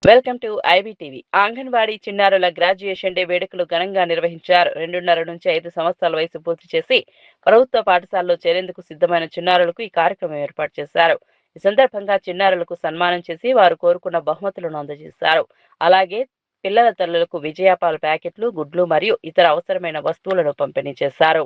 Welcome to IBTV. Anganwadi చిన్నారుల graduation day వేడుకలు ఘనంగా నిర్వహించారు. 2.5 నుంచి 5 సంవత్సరాల వయసు పూర్తి చేసి ప్రభుత్వ పాఠశాలలో చేరేందుకు సిద్ధమైన చిన్నారులకు ఈ కార్యక్రమం ఏర్పాటు చేశారు. ఈ సందర్భంగా చిన్నారులకు సన్మానం చేసి వారు కోరుకున్న బహుమతులను అందజేశారు. అలాగే పిల్లల తల్లులకు విజయపాల ప్యాకెట్లు, గుడ్లు మరియు ఇతర అవసరమైన వస్తువులను పంపిణీ చేశారు.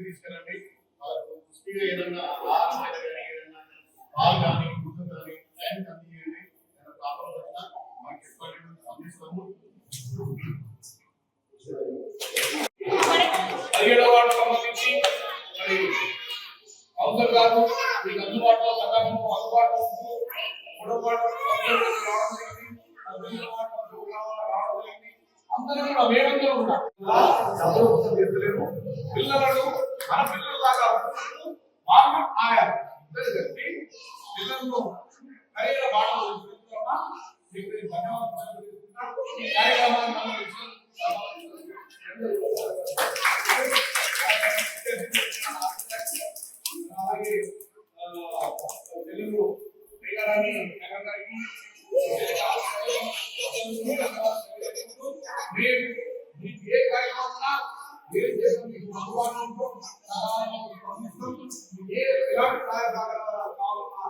తీసుకురండి వాళ్ళకు పుష్టిగా ఏదైనా ఆహారం పాలు కానీ గుడ్డు కానీ టైం అందించండి. ప్రాబ్లం వచ్చినా మాకు ఎప్పటికీ అందిస్తాము. 17వ వార్డు సంబంధించి మరి కౌన్సిలర్ గారు మీకు అందుబాటులో సకాలంలో అందుబాటులో ఉంటూ 3వ వార్డు అందరూ కూడా వేగంగా కూడా డబ్బుల కోసం చేస్తలేము. పిల్లలను మన పిల్లలు లాగా వాళ్ళు ఆయా ఇద్దరు కలిపి పిల్లలను సరైన బాటలో తీసుకుంటున్నామా మీకు ధన్యవాదాలు ఈ కార్యక్రమాన్ని అలాగే తెలుగు గారికి ఏ కార్యక్రమం మీరు చేసిన అందుబాటులో ఏ ఎలాంటి సహాయ సహకారాలు కావాలన్నా